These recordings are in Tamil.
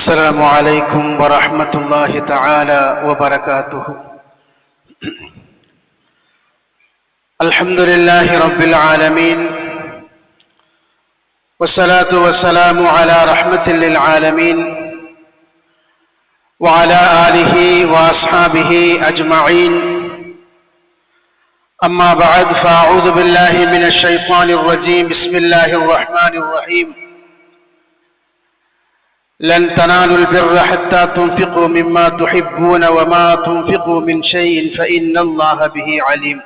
السلام عليكم ورحمة الله تعالى وبركاته. الحمد لله رب العالمين، والصلاة والسلام على رحمة للعالمين وعلى آله وأصحابه أجمعين. أما بعد، فأعوذ بالله من الشيطان الرجيم. بسم الله الرحمن الرحيم. لن تنالوا البر حتى تنفقوا مما تحبون وما تنفقوا من شيء فإن الله به عليم.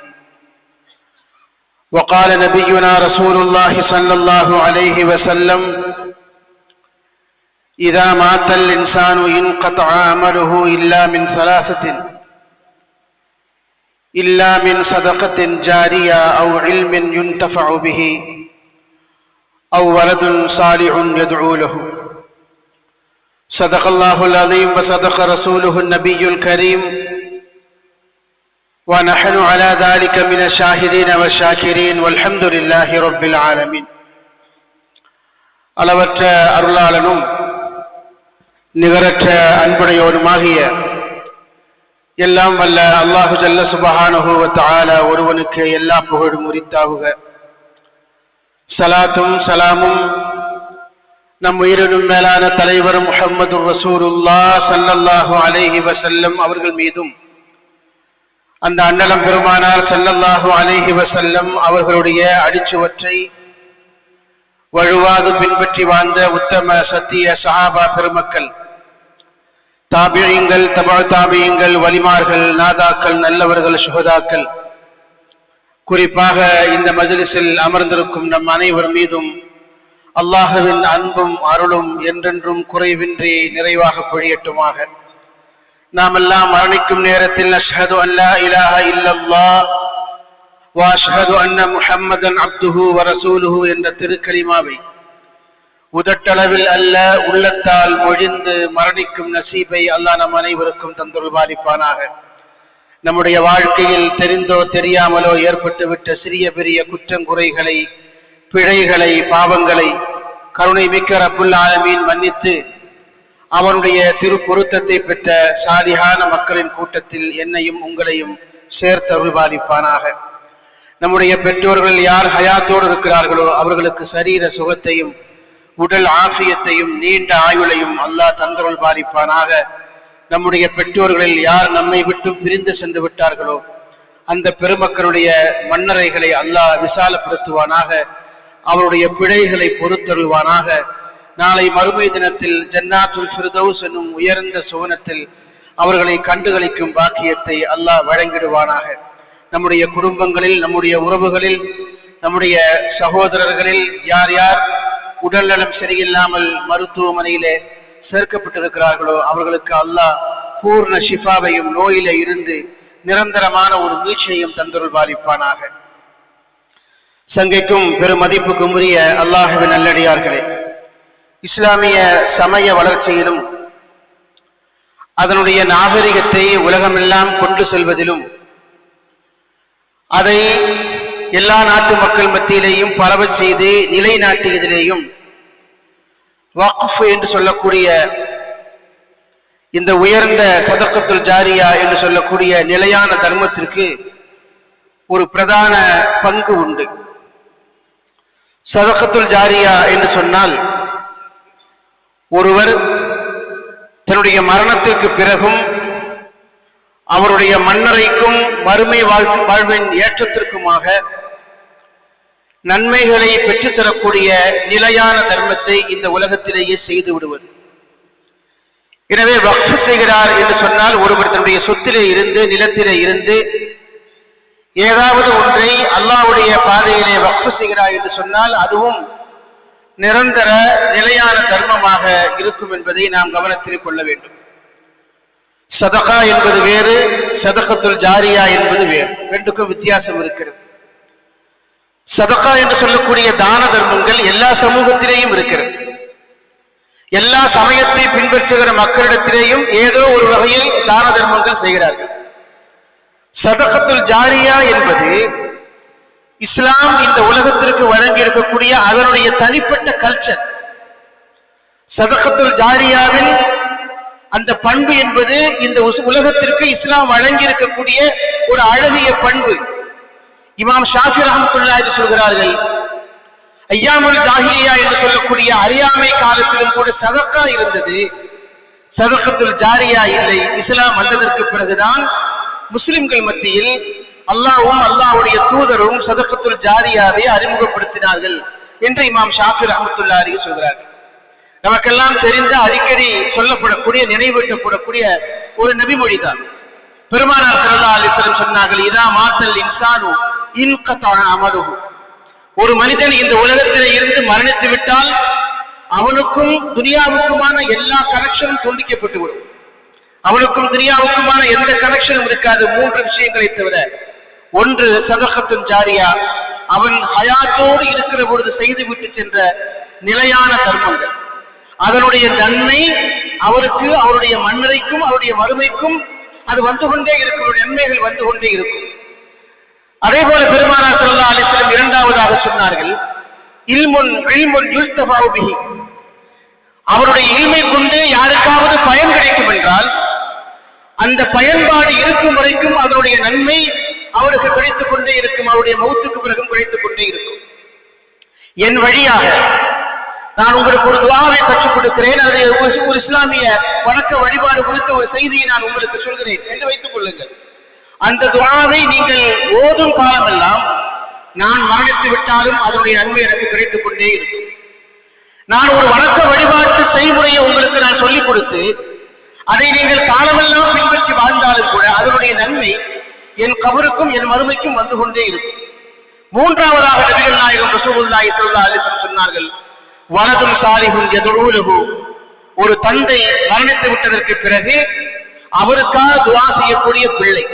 وقال نبينا رسول الله صلى الله عليه وسلم: إذا مات الإنسان انقطع عمله إلا من صدقة جارية أو علم ينتفع به أو ولد صالح يدعو له. صدق الله العظيم وصدق رسوله النبي الكريم، ونحن على ذلك من الشاهدين والشاكرين والحمد لله رب العالمين. அளவற்ற அருளாளனும் நிகரற்ற அன்புடையோனுமாகிய எல்லாம் வல்ல அல்லாஹு ஜல்ல சுப்ஹானஹு வ தஆலா ஒருவனுக்கு எல்லா புகழும் உரித்தாகுக. ஸலாத்தும் ஸலாமும் நம் உயிரினும் மேலான தலைவர் முஹம்மது ரசூலுல்லாஹ் ஸல்லல்லாஹு அலைஹி வஸல்லம் அவர்கள் மீதும், அந்த அன்னலம் பெருமானார் ஸல்லல்லாஹு அலைஹி வஸல்லம் அவர்களுடைய அடிச்சுவற்றை வழுவாது பின்பற்றி வாழ்ந்த உத்தம சத்திய சஹாபா பெருமக்கள், தாபிஈங்கள், தபா தாபிஈங்கள், வலிமார்கள், நாதாக்கள், நல்லவர்கள், சுஹதாக்கள், குறிப்பாக இந்த மஜ்லிஸில் அமர்ந்திருக்கும் நம் அனைவர் மீதும் அல்லாஹ்வின் அன்பும் அருளும் என்றென்றும் குறைவின்றி நிறைவாக பொழியட்டுமாக. நாம் எல்லாம் மரணிக்கும் நேரத்தில் அஷ்ஹது அல்லா இலாஹ இல்லல்லாஹ் வ அஷ்ஹது அன்ன முஹம்மதன் அப்துஹு வ ரசூலுஹு என்ற திருக்கலிமாவை உதட்டளவில் அல்ல உள்ளத்தால் மொழிந்து மரணிக்கும் நசீபை அல்லாஹ் நம் அனைவருக்கும் தந்தருள்வாரிப்பானாக. நம்முடைய வாழ்க்கையில் தெரிந்தோ தெரியாமலோ ஏற்பட்டுவிட்ட சிறிய பெரிய குற்றங்குறைகளை, பிழைகளை, பாவங்களை கருணை மிக்க ரப்புல் ஆலமீன் மன்னித்து அவனுடைய திரு பொருத்தத்தை பெற்ற சாலிஹான மக்களின் கூட்டத்தில் என்னையும் உங்களையும் சேர்த்தருள்வாரிப்பானாக. நம்முடைய பெற்றோர்கள் யார் ஹயாத்தோடு இருக்கிறார்களோ அவர்களுக்கு சரீர சுகத்தையும் உடல் ஆஃபியத்தையும் நீண்ட ஆயுளையும் அல்லாஹ் தந்தருள்வாரிப்பானாக. நம்முடைய பெற்றோர்களில் யார் நம்மை விட்டு பிரிந்து சென்று விட்டார்களோ அந்த பெருமக்களுடைய மன்னரைகளை அல்லாஹ் விசாலப்படுத்துவானாக. அவருடைய பிழைகளை பொறுத்தருள்வானாக. நாளை மறுமை தினத்தில் ஜன்னாத்துல் ஃபிர்தௌஸ் என்னும் உயர்ந்த சுவனத்தில் அவர்களை கண்டுகளிக்கும் பாக்கியத்தை அல்லாஹ் வழங்கிடுவானாக. நம்முடைய குடும்பங்களில், நம்முடைய உறவுகளில், நம்முடைய சகோதரர்களில் யார் யார் உடல்நலம் சரியில்லாமல் மருத்துவமனையிலே சேர்க்கப்பட்டிருக்கிறார்களோ அவர்களுக்கு அல்லாஹ் பூர்ண ஷிஃபாவையும் நோயில இருந்து நிரந்தரமான ஒரு மீட்சியையும் தந்தருள்வாரிப்பானாக. சங்கைக்கும் பெருமதிப்புக்கும் உரிய அல்லாஹ்வின் நல்லடியார்களே, இஸ்லாமிய சமய வளர்ச்சியிலும் அதனுடைய நாகரிகத்தை உலகமெல்லாம் கொண்டு செல்வதிலும் அதை எல்லா நாட்டு மக்கள் மத்தியிலேயும் பரவச் செய்து நிலைநாட்டியதிலேயும் வக்ஃப் என்று சொல்லக்கூடிய இந்த உயர்ந்த சதகத்துல் ஜாரியா என்று சொல்லக்கூடிய நிலையான தர்மத்திற்கு ஒரு பிரதான பங்கு உண்டு. சதகத்துல் ஜாரியா என்று சொன்னால் ஒருவர் தன்னுடைய மரணத்திற்கு பிறகும் அவருடைய மன்னரைக்கும் மறுமை வாழ்வின் ஏற்றத்திற்குமாக நன்மைகளை பெற்றுத்தரக்கூடிய நிலையான தர்மத்தை இந்த உலகத்திலேயே செய்து விடுவது. எனவே வக்ஃப் செய்கிறார் என்று சொன்னால் ஒருவர் தன்னுடைய சொத்திலே இருந்து, நிலத்திலே இருந்து ஏதாவது ஒன்றை அல்லாஹ்வுடைய பாதையிலே வக்ஃப் செய்கிறார் என்று சொன்னால் அதுவும் நிரந்தர நிலையான தர்மமாக இருக்கும் என்பதை நாம் கவனத்தில் கொள்ள வேண்டும். சதகா என்பது வேறு, சதகத்துல் ஜாரியா என்பது வேறு. ரெண்டுக்கும் வித்தியாசம் இருக்கிறது. சதகா என்று சொல்லக்கூடிய தான தர்மங்கள் எல்லா சமூகத்திலேயும் இருக்கிறது. எல்லா சமயத்தை பின்பற்றுகிற மக்களிடத்திலேயும் ஏதோ ஒரு வகையில் தான தர்மங்கள் செய்கிறார்கள். சதகத்துல் ஜாரியா என்பது இஸ்லாம் இந்த உலகத்திற்கு வழங்கி இருக்கக்கூடிய அதனுடைய தனிப்பட்ட கல்ச்சர். சதகத்துல் ஜாரியாவின் அந்த பண்பு என்பது இந்த உலகத்திற்கு இஸ்லாம் வழங்கி இருக்கக்கூடிய ஒரு அழகிய பண்பு. இமாம் ஷாஃபி ரஹ்மத்துல்லாஹி சொல்கிறார்கள், ஐயாமுல் ஜாஹிலியா என்று சொல்லக்கூடிய அறியாமை காலத்திலும் கூட சதக்கா இருந்தது, சதகத்துல் ஜாரியா இல்லை. இஸ்லாம் வந்ததற்கு பிறகுதான் முஸ்லிம்கள் மத்தியில் அல்லாஹ்வும் அல்லாஹ்வுடைய தூதரும் சதகத்துல் ஜாரியாவை அறிமுகப்படுத்தினார்கள் என்று இமாம் ஷாஃபி ரஹ்மத்துல்லாஹி சொல்கிறார்கள். நமக்கெல்லாம் தெரிந்த அடிக்கடி சொல்லப்படக்கூடிய நினைவூட்டப்படக்கூடிய ஒரு நபிமொழிதான். பெருமானார் ஸல்லல்லாஹு அலைஹி வஸல்லம் சொன்னார்கள், இதா மாத்தல் இன்சானு இன்கதா அமலுஹு, ஒரு மனிதன் இந்த உலகத்திலே இருந்து மரணித்து விட்டால் அவனுக்கும் துனியாவுக்குமான எல்லா கனெக்ஷனும் துண்டிக்கப்பட்டு விடும். அவனுக்கும் துனியாவுக்குமான எந்த கனெக்ஷனும் இருக்காது, மூன்று விஷயங்களை தவிர. ஒன்று சதகத்துல் ஜாரியா, அவன் ஹயாத்தோடு இருக்கிற பொழுது செய்துவிட்டு சென்ற நிலையான தர்மங்கள், அதனுடைய நன்மை அவருக்கு, அவருடைய மன்னரைக்கும் அவருடைய மறுமைக்கும் அது வந்து கொண்டே இருக்கும், நன்மைகள் வந்து கொண்டே இருக்கும். அதே போல பெருமானார் ஸல்லல்லாஹு அலைஹி வஸல்லம் இரண்டாவதாக சொன்னார்கள், இல்முன் யுஸ்தஃபவு பிஹி, அவருடைய இல்மை கொண்டு யாருக்காவது பயன் கிடைக்கும் என்றால் அந்த பயன்பாடு இருக்கும் வரைக்கும் அதனுடைய நன்மை அவருக்கு கிடைத்துக் கொண்டே இருக்கும், அவருடைய மௌத்துக்கு பிறகும் கிடைத்துக் கொண்டே இருக்கும். என் வழியாக நான் உங்களுக்கு ஒரு துஆவை கற்றுக் கொடுக்கிறேன், அது ஒரு இஸ்லாமிய வணக்க வழிபாடு குறித்த ஒரு செய்தியை நான் உங்களுக்கு சொல்கிறேன் என்று வைத்துக் கொள்ளுங்கள். அந்த துஆவை நீங்கள் ஓதும் காலமெல்லாம் நான் மரணித்து விட்டாலும் அதனுடைய நன்மை எனக்கு கிடைத்துக் கொண்டே இருக்கும். நான் ஒரு வணக்க வழிபாட்டு செய்முறையை உங்களுக்கு நான் சொல்லிக் கொடுத்து அதை நீங்கள் காலமெல்லாம் பின்பற்றி வாழ்ந்தாலும் கூட அதனுடைய நன்மை என் கபருக்கும் என் மறுமைக்கும் வந்து கொண்டே இருக்கும். மூன்றாவதாக நபிகள் நாயகம் ரசூலுல்லாஹி ஸல்லல்லாஹு அலைஹி வஸல்லம் சொன்னார்கள், வலதுல் சாலிஹுன் யதுஊ லஹு, ஒரு தந்தை மரணித்து விட்டதற்கு பிறகு அவருக்காக துஆ செய்யக்கூடிய பிள்ளை,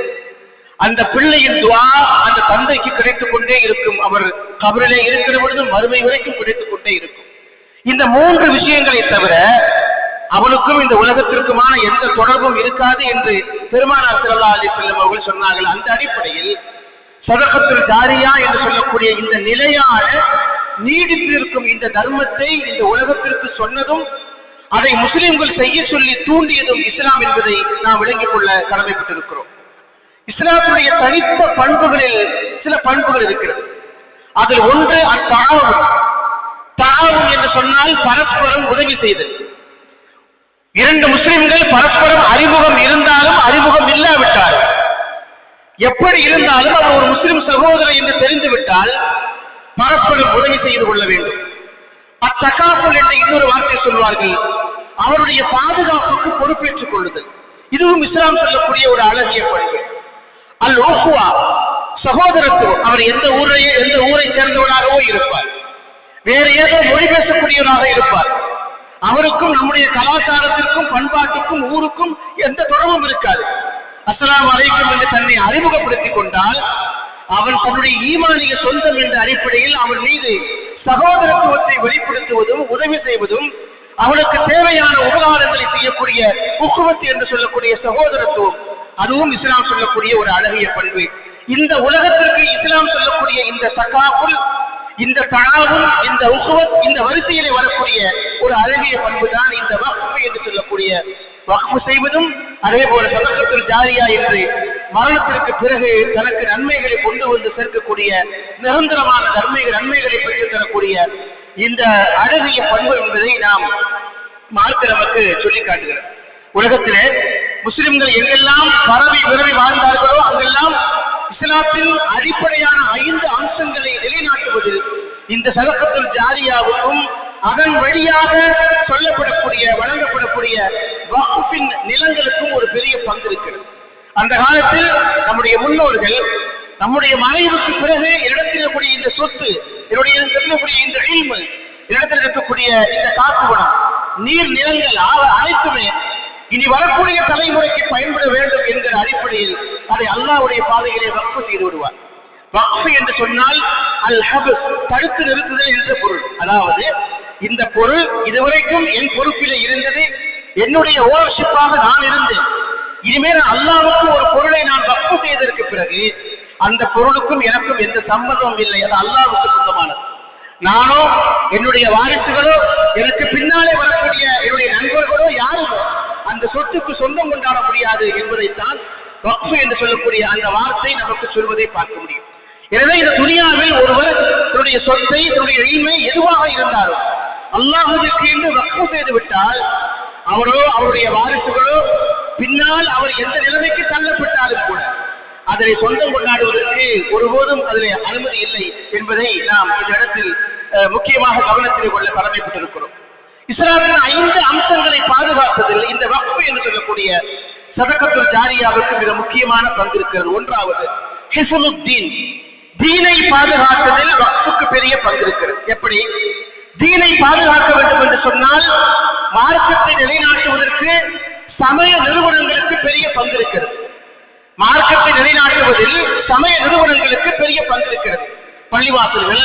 அந்த பிள்ளையின் துஆ அந்த தந்தைக்கு கிடைத்துக் கொண்டே இருக்கும், அவர் கபரிலே இருக்கிற பொழுது மறுமை வரைக்கும் கிடைத்துக் கொண்டே இருக்கும். இந்த மூன்று விஷயங்களை தவிர அவனுக்கும் இந்த உலகத்திற்குமான எந்த தொடர்பும் இருக்காது என்று பெருமானார் ஸல்லல்லாஹு அலைஹி வஸல்லம் அவர்கள் சொன்னார்கள். அந்த அடிப்படையில் சதகத்துல் ஜாரியா என்று சொல்லக்கூடிய இந்த நிலையான நீடித்திருக்கும் இந்த தர்மத்தை இந்த உலகத்திற்கு சொன்னதும் அதை முஸ்லிம்கள் செய்ய சொல்லி தூண்டியதும் இஸ்லாம் என்பதை நாம் விளங்கிக் கொள்ள கடமைப்பட்டிருக்கிறோம். இஸ்லாமுடைய தனித்த பண்புகளில் சில பண்புகள் இருக்கிறது. அதில் ஒன்று அத்தாவும். தாவும் என்று சொன்னால் பரஸ்பரம் உதவி செய்தல். இரண்டு முஸ்லிம்கள் பரஸ்பரம் அறிமுகம் இருந்தாலும் அறிமுகம் இல்லாவிட்டாலும், எப்படி இருந்தாலும் அவர் ஒரு முஸ்லிம் சகோதரர் என்று தெரிந்துவிட்டால் பரஸ்பரம் உதவி செய்து கொள்ள வேண்டும். அத்தகாஃபுல் என்ற இன்னொரு வார்த்தை சொல்வார்கள், அவருடைய பாதுகாப்புக்கு பொறுப்பேற்றுக் கொள்ளுதல். இதுவும் இஸ்லாம் சொல்லக்கூடிய ஒரு அழகிய பண்பு. அல் உஹ்வா, சகோதரத்துவம். அவர் எந்த ஊரை சேர்ந்தவராகவோ இருப்பார், வேறு ஏதோ மொழி பேசக்கூடியவராக இருப்பார், அவருக்கும் நம்முடைய கலாச்சாரத்திற்கும் பண்பாட்டுக்கும் ஊருக்கும் எந்த தொடர்பும் இருக்காது. அஸ்ஸலாமு அலைக்கும் என்று தன்னை அறிமுகப்படுத்திக் கொண்டால் அவன் தன்னுடைய ஈமானிய சொந்தம் என்ற அடிப்படையில் அவன் மீது சகோதரத்துவத்தை வெளிப்படுத்துவதும் உதவி செய்வதும் அவனுக்கு தேவையான உபகாரங்களை செய்யக்கூடிய உக்குவத்து என்று சொல்லக்கூடிய சகோதரத்துவம், அதுவும் இஸ்லாம் சொல்லக்கூடிய ஒரு அழகிய பண்பு. இந்த உலகத்திற்கு இஸ்லாம் சொல்லக்கூடிய இந்த தகாவுல், இந்த தஆவும், இந்த உஹ்வத், இந்த வரிசையிலே வரக்கூடிய ஒரு அழகிய பண்பு தான் இந்த வக்ஃப் என்று சொல்லக்கூடிய வக்ஃப் செய்வதும். அதே போல சதகத்துல் ஜாரியா என்று மரணத்திற்கு பிறகு தனக்கு நன்மைகளை கொண்டு வந்து சேர்க்கக்கூடிய நிரந்தரமான நன்மைகளை பெற்றுத் தரக்கூடிய இந்த அழகிய பண்பு என்பதை நாம் மார்க்க நமக்கு சொல்லி காட்டுகிறோம். உலகத்திலே முஸ்லிம்கள் எங்கெல்லாம் பரவி விரவி வாழ்ந்தார்களோ அங்கெல்லாம் இஸ்லாத்தின் அடிப்படையான 5 அம்சங்களை நிலைநாட்டுவதில் இந்த சதகத்துல் ஜாரியாவுக்கும் அதன் வழியாக சொல்லப்படக்கூடிய வழங்கப்படக்கூடிய வக்ஃபின் நிலங்களுக்கும் ஒரு பெரிய பங்கு இருக்கிறது. அந்த காலத்தில் நம்முடைய முன்னோர்கள் நம்முடைய மறைவுக்கு பிறகு இடத்தில் இருக்கக்கூடிய இந்த சொத்து, இருக்கக்கூடிய இந்த இல்மு, இடத்தில் இருக்கக்கூடிய இந்த காப்புவனம், நீர் நிலங்கள் அனைத்துமே இனி வரக்கூடிய தலைமுறைக்கு பயன்பட வேண்டும் என்கிற அடிப்படையில் அதை அல்லாஹ்வுடைய பாதையிலே வக்ஃப் செய்து விடுவார். வக்ஃப் என்று சொன்னால் அல் ஹப்ஸ், தடுத்து நிறுத்துதல் என்ற பொருள். அதாவது இந்த பொருள் இதுவரைக்கும் என் பொறுப்பிலே இருந்தது, என்னுடைய ஓனர்ஷிப்பாக நான் இருந்தேன், இனிமேல் அல்லாஹ்வுக்கு ஒரு பொருளை நான் வக்ஃப் செய்ததற்கு பிறகு அந்த பொருளுக்கும் எனக்கும் எந்த சம்பந்தமும் இல்லை, அது அல்லாஹ்வுக்கு சொந்தமானது. நானோ என்னுடைய வாரிசுகளோ எனக்கு பின்னாலே வரக்கூடிய என்னுடைய நண்பர்களோ யாரும் அந்த சொத்துக்கு சொந்தம் கொண்டாட முடியாது என்பதைத்தான் வக்ஃப் என்று சொல்லக்கூடிய அந்த வார்த்தை நமக்கு சொல்வதை பார்க்க முடியும். எனவே இந்த துனியாவில் ஒருவர் தன்னுடைய சொத்தை தன்னுடைய இல்மை எதுவாக இருந்தாலும் அல்லாஹ்வுக்கு என்று வக்ஃப் செய்து விட்டால் அவரோ அவருடைய வாரிசுகளோ பின்னால் அவர் எந்த நிலைமைக்கு தள்ளப்பட்டாலும் கூட அதனை சொந்தம் கொண்டாடுவதற்கு ஒருபோதும் அதில் அனுமதி இல்லை என்பதை நாம் இந்த இடத்தில் முக்கியமாக கவனத்தில் கொள்ள கடமைப்பட்டிருக்கிறோம். இஸ்லாமின் 5 அம்சங்களை பாதுகாப்பதில் இந்த வக்ஃப் என்று சொல்லக்கூடிய சதகத்துல் ஜாரியாவுக்கு மிக முக்கியமான பங்கு இருக்கிறது. ஒன்றாவது ஹிஃபுலுத்தீன், தீனை பாதுகாப்பதில் வக்ஃபுக்கு பெரிய பங்கு இருக்கிறது. எப்படி தீனை பாதுகாக்க வேண்டும் என்று சொன்னால் மார்க்கத்தை நிலைநாட்டுவதற்கு சமய நிறுவனங்களுக்கு பெரிய பங்கு இருக்கிறது. மார்க்கத்தை நிலைநாட்டுவதில் சமய நிறுவனங்களுக்கு பெரிய பங்கு இருக்கிறது. பள்ளிவாசல்கள்,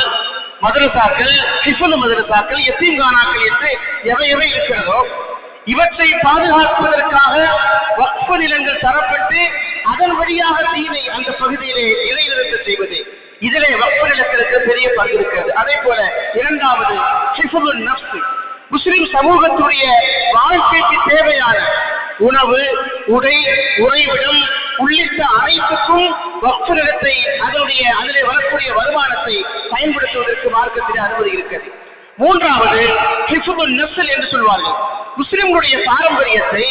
மதரசாக்கள், ஹிஃபுல் மதரசாக்கள், யத்தீம்கானாக்கள் என்று எவை எவை இருக்கிறதோ இவற்றை பாதுகாப்பதற்காக வக்ஃப் நிலங்கள் தரப்பட்டு அதன் வழியாக தீனை அந்த பகுதியிலே நிலைநிறுத்த செய்வது, இதிலே வக்ஃப் நிலத்திற்கு பெரிய பங்கு இருக்கிறது. அதே போல இரண்டாவது ஹிஃபுல் நஃப்ஸ், முஸ்லிம் சமூகத்துடைய வாழ்க்கைக்கு தேவையான உணவு, உடை, உறைவிடம் உள்ளிட்ட அனைத்துக்கும் வக்ஃப் நிலத்தை அதிலே வரக்கூடிய வருமானத்தை பயன்படுத்துவதற்கு மார்க்கத்தில் அனுமதி இருக்கிறது. மூன்றாவது ஹிஃபுல் நஸ்ல் என்று சொல்வார்கள். முஸ்லிம்களுடைய பாரம்பரியத்தை,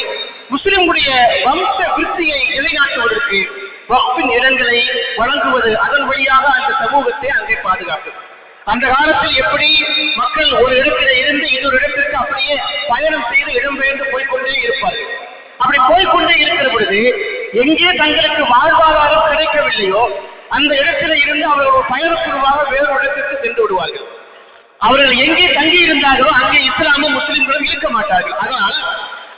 முஸ்லிம்களுடைய வம்ச விருத்தியை நிலைநாட்டுவதற்கு வக்ஃபின் இடங்களை வழங்குவது, அதன் வழியாக அந்த சமூகத்தை அங்கே பாதுகாப்பது. அந்த காலத்தில் எப்படி மக்கள் ஒரு இடத்திலே இருந்து இன்னொரு இடத்திற்கு அப்படியே பயணம் செய்து இடம்பெயர்ந்து போய்கொண்டே இருப்பார்கள். அப்படி போய்கொண்டே இருக்கிற பொழுது எங்கே தங்களுக்கு வாழ்வாதாரம் கிடைக்கவில்லையோ அந்த இடத்திலே இருந்து அவர்கள் ஒரு பயணக்குழுவாக வேறொரு இடத்திற்கு சென்று விடுவார்கள். அவர்கள் எங்கே தங்கி இருந்தார்களோ அங்கே இஸ்லாமும் முஸ்லிம்களும் இருக்க மாட்டார்கள். அதனால்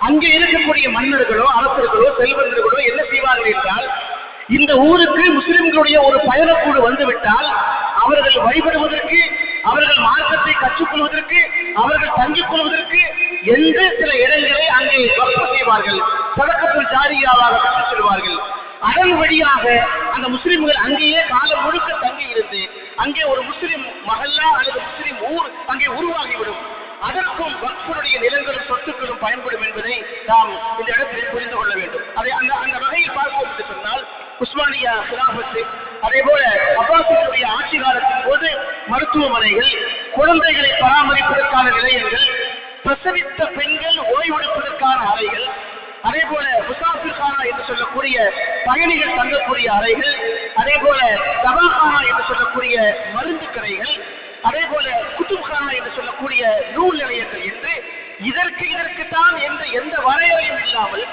அங்கே இருக்கக்கூடிய மன்னர்களோ அரசர்களோ செல்வந்தர்களோ என்ன செய்வார்கள் என்றால், இந்த ஊருக்கு முஸ்லிம்களுடைய ஒரு பயணக்குழு வந்துவிட்டால் அவர்கள் வழிபடுவதற்கு, அவர்கள் மார்க்கத்தை கற்றுக்கொள்வதற்கு, அவர்கள் தங்கிக் கொள்வதற்கு எந்த சில இடங்களை அங்கே வக்ஃப் செய்வார்கள், சதகத்துல் ஜாரியாவாக பெற்றுச் செல்வார்கள். அதன் வழியாக அந்த முஸ்லிம்கள் அங்கேயே காலம் முழுக்க தங்கி இருந்து அங்கே ஒரு முஸ்லிம் மஹல்லா அல்லது முஸ்லிம் ஊர் அங்கே உருவாகிவிடும். அதற்கும் வக்ஃபுடைய நிலங்களும் சொத்துக்களும் பயன்படும் என்பதை நாம் இந்த இடத்தில் புரிந்து கொள்ள வேண்டும். அதை அந்த வகையில் பார்ப்போம் என்று சொன்னால், உஸ்மானியா கிலாஃபத்து, அதே போல அப்பாசிகளுடைய ஆட்சி காலத்தின் போது மருத்துவமனைகள், குழந்தைகளை பராமரிப்பதற்கான நிலையங்கள், பிரசவித்த பெண்கள் ஓய்வெடுப்பதற்கான அறைகள், அதே போல முசாஃபிர்கானா என்று சொல்லக்கூடிய பயணிகள் தங்கக்கூடிய அறைகள், அதே போல தபாகானா என்று சொல்லக்கூடிய மருந்து கடைகள், அதே போல குத்துப்கானா என்று சொல்லக்கூடிய நூல் நிலையங்கள் என்று இதற்குத்தான் என்று எந்த வரையறையும் இல்லாமல்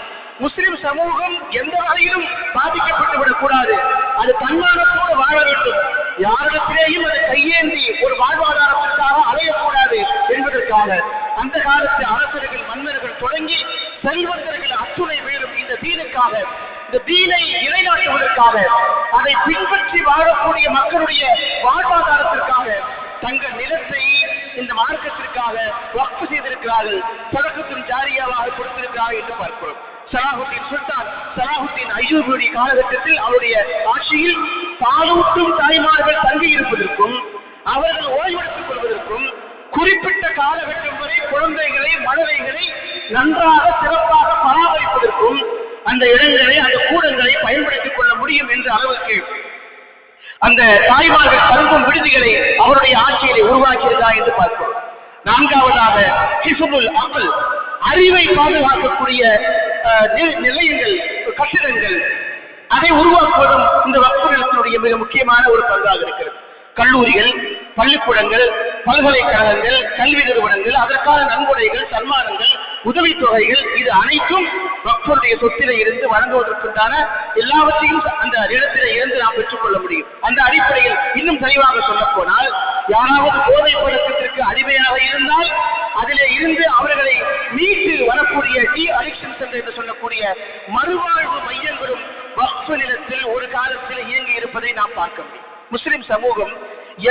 முஸ்லிம் சமூகம் எந்த வகையிலும் பாதிக்கப்பட்டு விடக்கூடாது, அது தன்மானத்தோடு வாழ வேண்டும், யாரிடத்திலேயும் அதை கையேந்தி ஒரு வாழ்வாதாரத்திற்காக அலையக்கூடாது என்பதற்காக அந்த காலத்து அரசர்கள், மன்னர்கள் தொடங்கி செல்வந்தர்கள் அத்துணை பேரும் இந்த தீனுக்காக, இந்த தீனை நிலைநாட்டுவதற்காக, அதை பின்பற்றி வாழக்கூடிய மக்களுடைய வாழ்வாதாரத்திற்காக தங்கள் நிலத்தை இந்த மார்க்கத்திற்காக வக்ஃப் செய்திருக்கிறார்கள், சதகத்துல் ஜாரியாவாக கொடுத்திருக்கிறார்கள் என்று பார்க்கிறோம். சலாஹுத்தீன் சுல்தான் சலாஹுத்தீன் அய்யூபுடைய காலகட்டத்தில் அவருடைய ஆட்சியில் பாலூட்டும் தாய்மார்கள் தங்கி இருப்பதற்கும், அவர்கள் ஓய்வெடுத்துக் கொள்வதற்கும், குறிப்பிட்ட காலகட்டம் வரை குழந்தைகளை, மழலைகளை நன்றாக சிறப்பாக பராமரிப்பதற்கும் அந்த இடங்களை, அந்த கூடங்களை பயன்படுத்திக் கொள்ள முடியும் என்ற அளவுக்கு அந்த தாய்மார்கள் தங்கும் விடுதிகளை அவருடைய ஆட்சியிலே உருவாக்கியிருந்தா என்று பார்க்கிறோம். நான்காவதாக ஹிஃபுல் அக்ல், அறிவை பாதுகாக்கக்கூடிய நிலையங்கள், கட்டிடங்கள், அதை உருவாக்குவதும் இந்த வக்ஃப் நிலத்தினுடைய மிக முக்கியமான ஒரு பங்காக இருக்கிறது. கல்லூரிகள், பள்ளிக்கூடங்கள், பல்கலைக்கழகங்கள், கல்வி நிறுவனங்கள், அதற்கான நன்கொடைகள், சன்மானங்கள், உதவித்தொகைகள், இது அனைத்தும் வக்ஃபுடைய சொத்திலே இருந்து வழங்குவதற்குண்டான எல்லாவற்றையும் அந்த இடத்திலே இருந்து நாம் பெற்றுக்கொள்ள முடியும். அந்த அடிப்படையில் இன்னும் தெளிவாக சொல்ல போனால், யாராவது போதை பழக்கத்திற்கு அடிமையாக இருந்தால் அதிலே இருந்து அவர்களை மீட்டு வரக்கூடிய டி அடிக்ஷன் சென்டர் என்று சொல்லக்கூடிய மறுவாழ்வு மையங்களும் வக்ஃப் நிலத்தில் ஒரு காலத்தில் இயங்கி இருப்பதை நாம் பார்க்க முடியும். முஸ்லிம் சமூகம்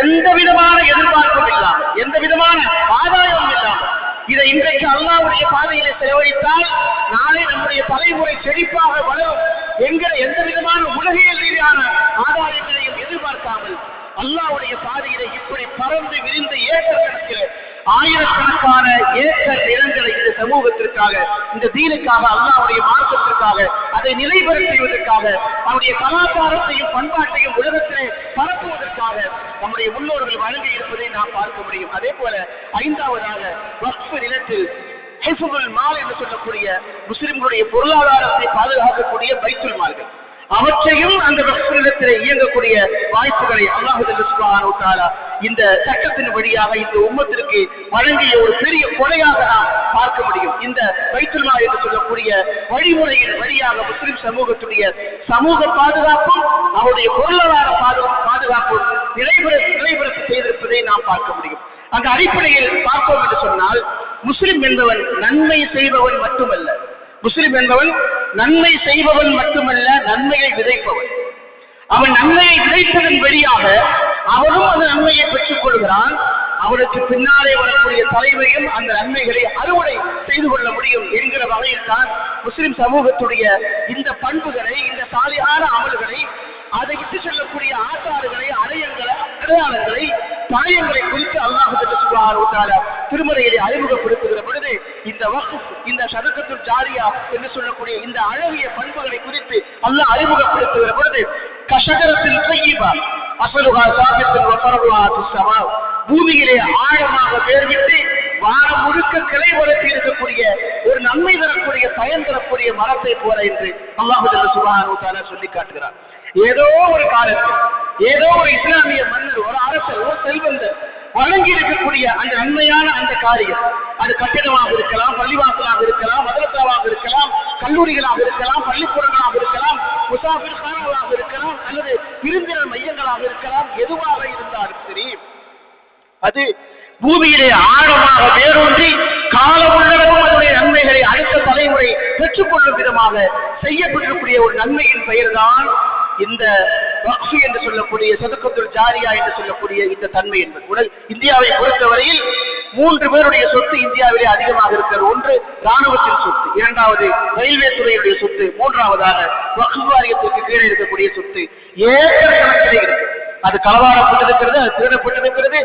எந்த விதமான எதிர்பார்ப்பும் இல்லாமல், எந்த விதமான ஆதாயமும் இல்லாமல் இதை இன்றைக்கு அல்லாஹ்வுடைய பாதையிலே செலவழித்தால் நாளை நம்முடைய தலைமுறை செழிப்பாக வளரும் என்கிற எந்த விதமான உலகியல் ரீதியான ஆதாயங்களையும் எதிர்பார்க்காமல் அல்லாஹ்வுடைய பாதையிலே இப்படி பறந்து விரிந்து ஏக்கர் கணக்கில் ஆயிரக்கணக்கான ஏக்கர் நிலங்களை இந்த சமூகத்திற்காக, இந்த தீனுக்காக, அல்லாஹ்வுடைய மார்க்கத்திற்காக, அதை நிலைபெற செய்வதற்காக, அவருடைய கலாச்சாரத்தையும் பண்பாட்டையும் உலகத்திலே பரப்புவதற்காக நம்முடைய முன்னோர்கள் வழங்கி இருப்பதை நாம் பார்க்க முடியும். அதே போல ஐந்தாவதாக வக்ஃப் நிலத்தில் ஹிஃபுல் மால் என்று சொல்லக்கூடிய முஸ்லிம்களுடைய பொருளாதாரத்தை பாதுகாக்கக்கூடிய பைத்துல் மால்கள், அவற்றையும் அந்த வக்ஃப் நிலத்திலே இயங்கக்கூடிய வாய்ப்புகளை அல்லாஹ் சுப்ஹானஹு வ தஆலா இந்த சட்டத்தின் வழியாக இந்த உம்மத்திற்கு வழங்கிய ஒரு பெரிய கொடையாக நாம் பார்க்க முடியும். இந்த பைத்துல் மால் என்று சொல்லக்கூடிய வழிமுறையின் வழியாக முஸ்லிம் சமூகத்துடைய சமூக பாதுகாப்பும் அவருடைய பொருளாதார பாதுகாப்பும் நிலைபெற செய்திருப்பதை நாம் பார்க்க முடியும். அந்த அடிப்படையில் பார்த்தோம் என்று சொன்னால், முஸ்லிம் என்பவன் நன்மை செய்பவன் மட்டுமல்ல, முஸ்லிம் என்பவன் நன்மை செய்பவன் மட்டுமல்ல, நன்மையை விதைப்பவன். அவன் நன்மையை விதைப்பதன் வழியாக அவனும் அந்த நன்மையை பெற்றுக் கொள்கிறான். அவனுக்கு பின்னாலே வரக்கூடிய தலைமையும் அந்த நன்மைகளை அறுவடை செய்து கொள்ள முடியும் என்கிற வகையில் தான் முஸ்லிம் சமூகத்துடைய இந்த பண்புகளை, இந்த சாலியான அமல்களை, அதை விட்டு செல்லக்கூடிய ஆசாறுகளை, அடையாளங்களை, பாயங்களை குறித்து அல்லாஹ் சுப்ஹானஹு வ தஆலா திருமறையை அறிமுகப்படுத்துகிற பொழுது இந்த வக்ஃப், இந்த ஸதகத்துல் ஜாரியா என்று சொல்லக்கூடிய இந்த அழகிய பண்புகளை குறித்து அல்லாஹ் அறிமுகப்படுத்துகிற பொழுது கஷஜரத்தில் தய்யிபா அஸ்லுஹா சாபித்துன் வ ஃபர்ஹுஹா ஃபிஸ்ஸமா, பூமியிலே ஆழமாக வேர்விட்டு வானம் முழுக்க கிளை வளர்த்தி இருக்கக்கூடிய ஒரு நன்மை தரக்கூடிய, பயன் தரக்கூடிய மரத்தை போல என்று அல்லாஹ் சுப்ஹானஹு வ தஆலா சொல்லி காட்டுகிறார். ஏதோ ஒரு காலத்தில் ஏதோ ஒரு இஸ்லாமிய மன்னர், ஒரு அரசர், ஒரு செல்வந்தர் வழங்கி இருக்கக்கூடிய அந்த நன்மையான அந்த காரியம், அது கட்டிடமாக இருக்கலாம், பள்ளிவாசலாக இருக்கலாம், மதரசாவாக இருக்கலாம், கல்லூரிகளாக இருக்கலாம், பள்ளிக்கூடங்களாக இருக்கலாம், முசாஃபிர் கானாவாக இருக்கலாம், அல்லது விருந்தினர் மையங்களாக இருக்கலாம், எதுவாக இருந்தாலும் சரி, அது பூமியிலே ஆழமாக வேரூன்றி காலம் உள்ளளவும் அதனுடைய நன்மைகளை அடுத்த தலைமுறை பெற்றுக்கொள்ளும் விதமாக செய்யப்பட்டிருக்கூடிய ஒரு நன்மையின் பெயர்தான் இந்த வக்ஃப் என்று சொல்லக்கூடிய ஸதகத்துல் ஜாரியா என்று சொல்லக்கூடிய இந்த தன்மை என்பது. இந்தியாவை பொறுத்தவரையில் 3 பேருடைய சொத்து இந்தியாவிலே அதிகமாக இருக்கிறது. ஒன்று ராணுவத்தின் சொத்து, இரண்டாவது ரயில்வே துறையுடைய சொத்து, மூன்றாவதாக வக்ஃப் வாரியத்திற்கு கீழே இருக்கக்கூடிய சொத்து ஏக்கர் கணக்கிலே இருக்கு. அது களவாடப்பட்டிருக்கிறது, அது திருடப்பட்டிருக்கிறது.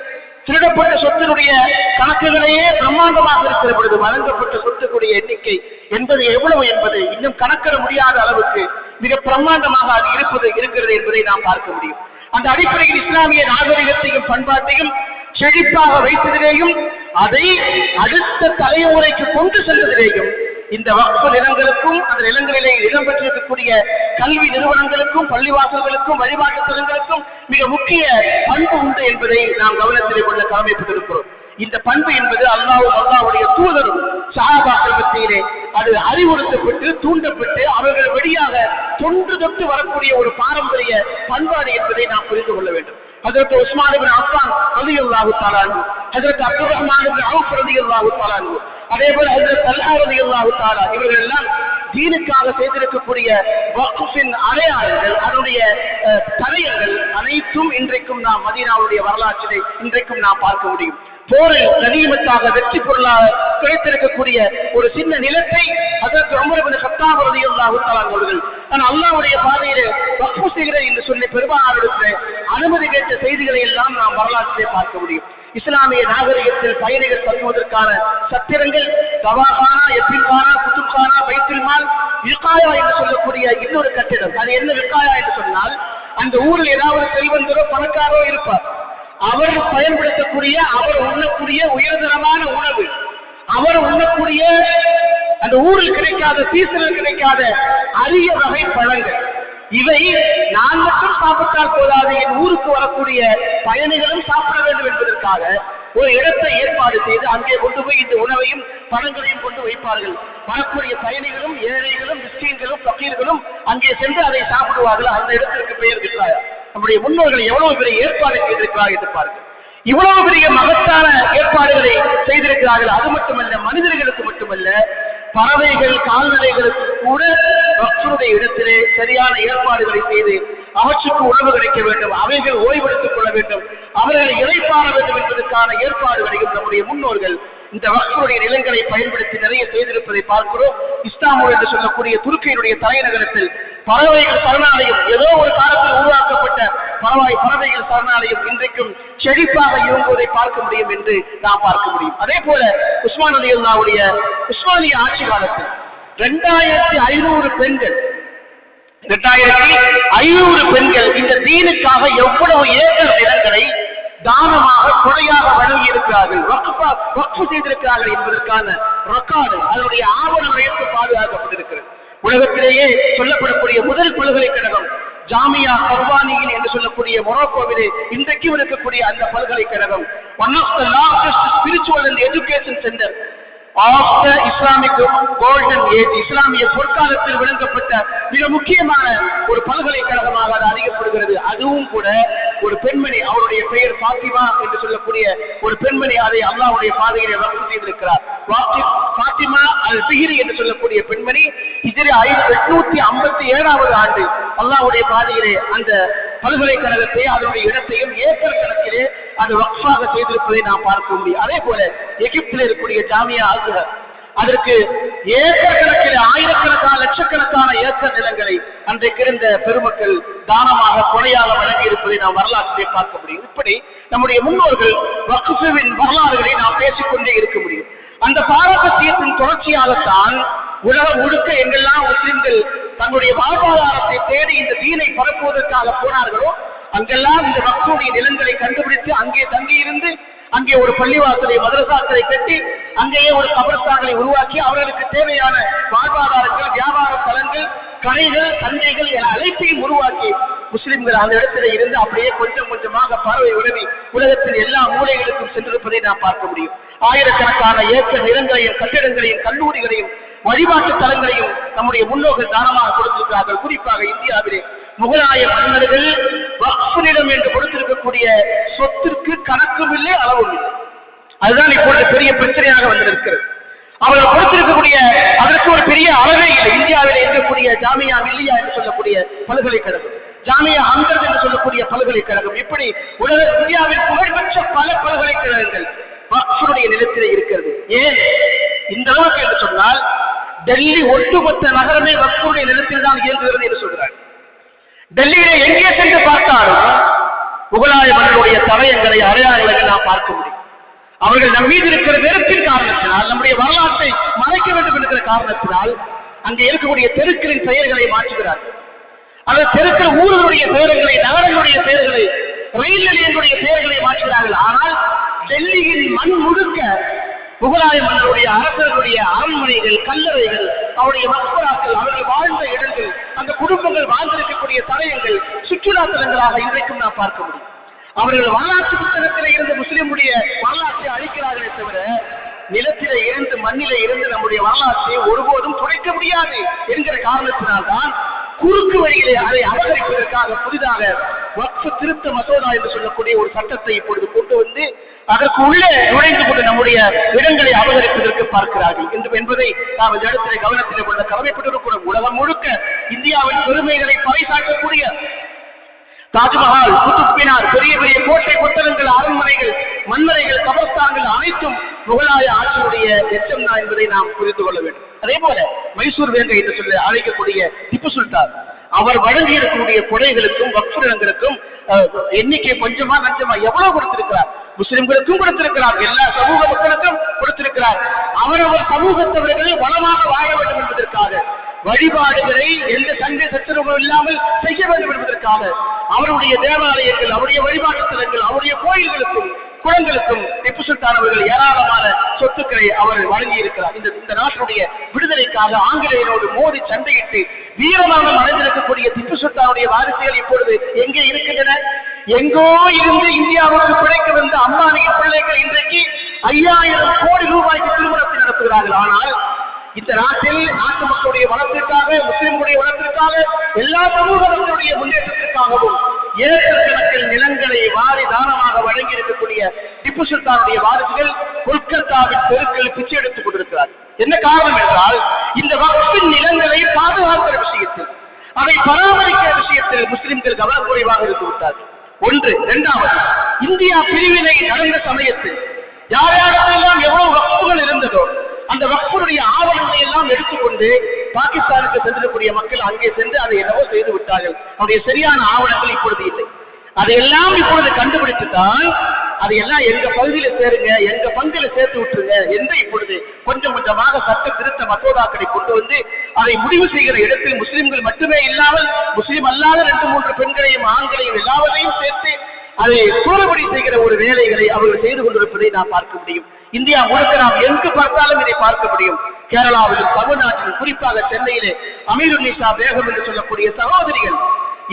திருடப்பட்ட சொத்தினுடைய கணக்குகளையே பிரம்மாண்டமாக இருக்கிற பொழுது வழங்கப்பட்ட சொத்துக்குடைய எண்ணிக்கை என்பது எவ்வளவு என்பது இன்னும் கணக்கிட முடியாத அளவுக்கு மிக பிரம்மாண்டமாக அது இருக்கிறது என்பதை நாம் பார்க்க முடியும். அந்த அடிப்படையில் இஸ்லாமிய நாகரிகத்தையும் பண்பாட்டையும் செழிப்பாக வைத்ததிலேயும் அதை அடுத்த தலைமுறைக்கு கொண்டு செல்வதிலேயும் இந்த வக்ஃப் நிலங்களுக்கும் அந்த நிலங்களிலே இடம்பெற்றிருக்கக்கூடிய கல்வி நிறுவனங்களுக்கும் பள்ளிவாசல்களுக்கும் வழிபாட்டு தலங்களுக்கும் மிக முக்கிய பண்பு உண்டு என்பதை நாம் கவனத்திலே கொள்ள கடமைப்பட்டிருக்கிறோம். இந்த பண்பு என்பது அல்லாஹ்வும் அல்லாஹ்வுடைய தூதரும் சஹாபாக்கள் மத்தியிலே அது அறிவுறுத்தப்பட்டு தூண்டப்பட்டு அவர்கள் வழியாக தொன்று தொட்டு வரக்கூடிய ஒரு பாரம்பரிய பண்பாடு என்பதை நாம் புரிந்து கொள்ள வேண்டும். ஹஜ்ரத் உஸ்மான் இப்னு அஃபான் ரலியல்லாஹு தஆலா அன்ஹு, ஹஜ்ரத் அப்துர் ரஹ்மான் இப்னு அவுஃப் ரலியல்லாஹு தஆலா அன்ஹு, அதே போல ஹஜ்ரத் தல்ஹா ரலியல்லாஹு தஆலா, இவர்கள் எல்லாம் தீனுக்காக செய்திருக்கக்கூடிய வக்ஃபின் அடையாளங்கள், அதனுடைய தடயங்கள் அனைத்தும் இன்றைக்கும் நாம் மதீனாவுடைய வரலாற்றிலே இன்றைக்கும் நாம் பார்க்க முடியும். போரில் கனிமத்தாக வெற்றி பொருளாக கிடைத்திருக்கக்கூடிய ஒரு சின்ன நிலத்தை ஹஜ்ரத் உமர் இப்னு கத்தாப் ரலியல்லாஹு தஆலா அவர்கள் நான் அல்லாஹ்வுடைய பாதையிலே வக்ஃப் செய்கிறேன் என்று சொல்லி பெருமானாரிடத்தில் அனுமதி கேட்ட செய்திகளை எல்லாம் நாம் வரலாற்றிலே பார்க்க முடியும். இஸ்லாமிய நாகரிகத்தில் பயணிகள் தங்குவதற்கான சத்திரங்கள், தவாகானா, எப்பில்கானா, குத்துப்கானா, பைத்துல் மால், விகாயா என்று சொல்லக்கூடிய இன்னொரு கட்டிடம். அது என்ன விகாயா என்று சொன்னால், அந்த ஊரில் ஏதாவது செல்வந்தரோ பணக்காரோ இருப்பார், அவர் பயன்படுத்தக்கூடிய, அவர் உண்ணக்கூடிய உயர்தரமான உணவு, அவர் உண்ணக்கூடிய அந்த ஊரில் கிடைக்காத, சீசனில் கிடைக்காத அரிய வகை பழங்கள், இவை நான் மட்டும் சாப்பிட்டால் போதாது, என் ஊருக்கு வரக்கூடிய பயணிகளும் சாப்பிட வேண்டும் என்பதற்காக ஒரு இடத்தை ஏற்பாடு செய்து அங்கே கொண்டு போய் இந்த உணவையும் பழங்களையும் கொண்டு வைப்பார்கள். வரக்கூடிய பயணிகளும் ஏழைகளும் மிஸ்கீன்களும் பக்கீர்களும் அங்கே சென்று அதை சாப்பிடுவார்கள். அந்த இடத்திற்கு பெயர் விகாயா. நம்முடைய முன்னோர்கள் எவ்வளவு பெரிய ஏற்பாடு செய்திருக்கிறார்கள் என்று பாருங்கள். இவ்வளவு பெரிய மகத்தான ஏற்பாடுகளை செய்திருக்கிறார்கள். அது மட்டுமல்ல, மனிதர்களுக்கு மட்டுமல்ல, பறவைகள், கால்நடைகளுக்கு கூட வக்ஃபுடைய இடத்திலே சரியான ஏற்பாடுகளை செய்து அவற்றுக்கு உணவு கிடைக்க வேண்டும், அவைகள் ஓய்வெடுத்துக் கொள்ள வேண்டும், அவர்களை இளைப்பாற வேண்டும் என்பதற்கான ஏற்பாடுகளையும் நம்முடைய முன்னோர்கள் இந்த வக்ஃபுடைய நிலங்களை பயன்படுத்தி நிறைய செய்திருப்பதை பார்க்கிறோம். இஸ்தாம்புல் என்று சொல்லக்கூடிய துருக்கியினுடைய தலைநகரத்தில் பறவைகள் சரணாலயம், ஏதோ ஒரு காலத்தில் உருவாக்கப்பட்ட பறவைகள் சரணாலயம் இன்றைக்கும் செழிப்பாக இயங்குவதை பார்க்க முடியும் என்று நாம் பார்க்க முடியும். அதே போல உஸ்மான் ரலியல்லாஹுடைய உஸ்மானிய ஆட்சி காலத்தில் 2500 பெண்கள் இந்த தீனுக்காக எவ்வளவு ஏக்கர் நிலங்களை தானமாக கொடையாக வழங்கி இருக்கிறார்கள், வக்ஃப் செய்திருக்கிறார்கள் என்பதற்கான ரெக்கார்டு, அதனுடைய ஆவணம் வைத்து பாதுகாக்கப்பட்டிருக்கிறது. உலகத்திலேயே சொல்லப்படக்கூடிய முதல் பல்கலைக்கழகம் ஜாமியா கர்வானியின் என்று சொல்லக்கூடிய மொரோக்கோவிலே இன்றைக்கும் இருக்கக்கூடிய அந்த பல்கலைக்கழகம் one of the largest spiritual and education centre of the Islamic golden age, இஸ்லாமிய பொற்காலத்தில் விளங்கப்பட்ட மிக முக்கியமான ஒரு பல்கலைக்கழகமாக அது அறியப்படுகிறது. அதுவும் கூட ஒரு பெண்மணி, அவருடைய பெயர் ஃபாத்திமா என்று சொல்லக்கூடிய ஒரு பெண்மணி அதை அல்லாஹ்வுடைய பாதையிலே வக்ஃப் செய்திருக்கிறார். ஃபாத்திமா அல் பிஹ்ரி என்று சொல்லக்கூடிய பெண்மணி ஹிஜ்ரி 857 ஆண்டு அல்லாஹ்வுடைய பாதையிலே அந்த பல்கலைக்கழகத்தை அதனுடைய இடத்தையும் ஏக்கர் கணக்கிலே அது வக்ஃபாக செய்திருப்பதை நாம் பார்க்க முடியும். அதே போல எகிப்தில் இருக்கக்கூடிய ஜாமியா அஸ்ஹர், அதற்கு ஏக்கர் கணக்கில் ஆயிரக்கணக்கான லட்சக்கணக்கான ஏக்கர் நிலங்களை அன்றைக்கு இருந்த பெருமக்கள் தானமாக கொடையாக வழங்கி இருப்பதை நாம் வரலாற்றை பார்க்க முடியும். இப்படி நம்முடைய முன்னோர்கள் வக்ஃபின் வரலாறுகளை நாம் பேசிக்கொண்டே இருக்க முடியும். அந்த பாரம்பரியத்தின் தொடர்ச்சியாகத்தான் உலகம் முழுக்க எங்கெல்லாம் முஸ்லிம்கள் தங்களுடைய வாழ்வாதாரத்தை தேடி இந்த தீனை பரப்புவதற்காக போனார்களோ அங்கெல்லாம் இந்த வக்ஃபுடைய நிலங்களை கண்டுபிடித்து அங்கே தங்கியிருந்து அங்கே ஒரு பள்ளிவாசலை மதரசாக்களை கட்டி அங்கேயே ஒரு கபரஸ்தான்களை உருவாக்கி அவர்களுக்கு தேவையான வாழ்வாதாரங்கள், வியாபார தலங்கள், கடைகள், சந்தைகள் என அனைத்தையும் உருவாக்கி முஸ்லிம்கள் அந்த இடத்துல இருந்து அப்படியே கொஞ்சம் கொஞ்சமாக பறவை உடவி உலகத்தின் எல்லா மூலைகளுக்கும் சென்றிருப்பதை நாம் பார்க்க முடியும். ஆயிரக்கணக்கான ஏக்கர் நிலங்களையும் கட்டிடங்களையும் கல்லூரிகளையும் வழிபாட்டு தலங்களையும் நம்முடைய முன்னோர்கள் தானமாக கொடுத்திருக்கிறார்கள். குறிப்பாக இந்தியாவிலே முகலாய மன்னர்கள் வக்ஃப் நிலம் என்று கொடுத்திருக்கக்கூடிய சொத்திற்கு கணக்கும் இல்லை, அளவும் இல்லை. அதுதான் இப்பொழுது பெரிய பிரச்சனையாக வந்திருக்கிறது. அவர்கள் கொடுத்திருக்கக்கூடிய அதற்கு ஒரு பெரிய அளவே இல்லை. இந்தியாவில் இருக்கக்கூடிய ஜாமியா மில்லியா என்று சொல்லக்கூடிய பல்கலைக்கழகம், ஜாமியா ஹம்தர்த் என்று சொல்லக்கூடிய பல்கலைக்கழகம், இப்படி உலக இந்தியாவில் புகழ்பெற்ற பல பல்கலைக்கழகங்கள் வக்ஃபுடைய நிலத்திலே இருக்கிறது. ஏன் இந்த அளவுக்கு என்று சொன்னால் டெல்லி ஒட்டுமொத்த நகரமே வக்ஃபுடைய நிலத்தில் தான் இயங்குகிறது என்று சொல்கிறார். டெல்லியிலே எங்கே சென்று பார்த்தாலும் முகலாய மன்னருடைய தடயங்களை, அடையாளங்களை நாம் பார்க்க முடியும். அவர்கள் நம் மீது இருக்கிற வெறுப்பின் காரணத்தினால், நம்முடைய வரலாற்றை மறைக்க வேண்டும் என்கிற காரணத்தினால் அங்கே இருக்கக்கூடிய தெருக்களின் பெயர்களை மாற்றுகிறார்கள். அந்த தெருக்கள் ஊர்களுடைய பெயர்களை, நகரங்களுடைய பெயர்களை, ரயில் நிலையங்களுடைய பெயர்களை மாற்றுகிறார்கள். ஆனால் டெல்லியின் மண் முழுக்க முகலாய மன்னருடைய அரசர்களுடைய அரண்மனைகள், கல்லறைகள், அவருடைய மக்பராக்கள், அவர்கள் வாழ்ந்த இடங்கள், அந்த குடும்பங்கள் வாழ்ந்திருக்கக்கூடிய தடயங்கள் சுற்றுலா தலங்களாக இன்றைக்கும் நாம் பார்க்க முடியும். அவர்கள் வரலாற்று புத்தகத்திலே இருந்து முஸ்லிமுடைய வரலாற்றை அழிக்கிறார்களே தவிர நிலத்திலே இருந்து, மண்ணிலே இருந்து நம்முடைய வரலாற்றை ஒருபோதும் துடைக்க முடியாது என்கிற காரணத்தினால்தான் குறுக்கு வழியிலே அதை அபகரிப்பதற்காக புதிதாக வக்ஃப் திருத்த மசோதா என்று சொல்லக்கூடிய ஒரு சட்டத்தை இப்பொழுது கொண்டு வந்து அதற்கு உள்ளே நுழைந்து கொண்டு நம்முடைய இடங்களை அபகரிப்பதற்கு பார்க்கிறார்கள் என்பதை நாம் இந்த இடத்திலே கவனத்திலே கொள்ள கடமைப்பட்டிருக்கிறோம். உலகம் முழுக்க இந்தியாவின் பெருமைகளை பறைசாற்றக்கூடிய தாஜ்மஹால், குதுப் மினார், பெரிய பெரிய கோட்டை கொத்தளங்கள், அரண்மனைகள், மன்னரைகள், கபரஸ்தான்கள் அனைத்தும் முகலாய ஆட்சியுடைய எச்சம் தான் என்பதை நாம் புரிந்து கொள்ள வேண்டும். அதே போல மைசூர் வேங்கை என்று சொல்லி அழைக்கக்கூடிய திப்பு சுல்தான் அவர் வழங்கி இருக்கக்கூடிய கொடைகளுக்கும் வக்ஃப் நிலங்களுக்கும் எண்ணிக்கை கொஞ்சமா நஞ்சமா எவ்வளவு கொடுத்திருக்கிறார். முஸ்லிம்களுக்கும் கொடுத்திருக்கிறார், எல்லா சமூக மக்களுக்கும் கொடுத்திருக்கிறார். அவரவர் சமூகத்தவர்களை வளமாக வாழ வேண்டும் என்பதற்காக, வழிபாடுகளை எந்த சண்டை சச்சரவும் இல்லாமல் செய்ய வேண்டும் என்பதற்காக அவருடைய தேவாலயங்கள், அவருடைய வழிபாட்டு தலங்கள், அவருடைய கோயில்களுக்கும் குளங்களுக்கும் திப்பு சுல்தான் அவர்கள் ஏராளமான சொத்துக்களை அவர் வழங்கி இருக்கிறார். இந்த நாட்டுடைய விடுதலைக்காக ஆங்கிலேயரோடு மோதி சண்டையிட்டு வீரமாக அடைந்திருக்கக்கூடிய திப்பு சுல்தானுடைய வாரிசுகள் இப்பொழுது எங்கே இருக்கின்றன? எங்கோ இருந்து இந்தியாவுக்கு பிழைக்க வந்த அம்பானியின் பிள்ளைகள் இன்றைக்கு 5000 கோடி ரூபாய்க்கு திருமணத்தை நடத்துகிறார்கள். ஆனால் இந்த நாட்டில் நாட்டு மக்களுடைய வளத்திற்காக, முஸ்லிம்களுடைய வளத்திற்காக, எல்லா சமூக மக்களுடைய முன்னேற்றத்திற்காகவும் ஏக்கர் கணக்கில் நிலங்களை வாரி தானமாக வழங்கி இருக்கக்கூடிய திப்பு சுல்தானுடைய வாரிசுகள் கொல்கத்தாவின் தெருக்களில் பிச்சை எடுத்துக் கொண்டிருக்கிறார். என்ன காரணம் என்றால் இந்த வக்ஃபின் நிலங்களை பாதுகாக்கிற விஷயத்தில், அதை பராமரிக்கிற விஷயத்தில் முஸ்லிம்கள் கவனக்குறைவாக இருந்து விட்டார்கள். ஒன்று. இரண்டாவது, இந்தியா பிரிவினை நடந்த சமயத்தில் யார் யாருக்கெல்லாம் எவ்வளவு வக்ஃபுகள் இருந்ததோ அந்த வக்ஃபுடைய ஆவணங்களை எல்லாம் எடுத்துக்கொண்டு பாகிஸ்தானுக்கு சென்றக்கூடிய மக்கள் அங்கே சென்று அதை என்னவோ செய்து விட்டார்கள். அவருடைய சரியான ஆவணங்கள் இப்பொழுது இல்லை. அதையெல்லாம் இப்பொழுது கண்டுபிடித்துதான் அதையெல்லாம் எங்க பகுதியில சேருங்க, எங்க பங்குல சேர்த்து விட்டுருங்க என்று இப்பொழுது கொஞ்சம் கொஞ்சமாக சட்ட திருத்த மசோதாக்களை கொண்டு வந்து அதை முடிவு செய்கிற இடத்தில் முஸ்லிம்கள் மட்டுமே இல்லாமல் முஸ்லிம் அல்லாத 2-3 பெண்களையும் ஆண்களையும் எல்லாவரையும் சேர்த்து அதை சூழபடி செய்கிற ஒரு வேலைகளை அவர்கள் செய்து கொண்டிருப்பதை நாம் பார்க்க முடியும். இந்தியா முழுக்க நாம் எங்கு பார்த்தாலும் இதை பார்க்க முடியும். கேரளாவிலும் தமிழ்நாட்டிலும் குறிப்பாக சென்னையிலே அமீருன்னிசா பேகம் என்று சொல்லக்கூடிய சகோதரிகள்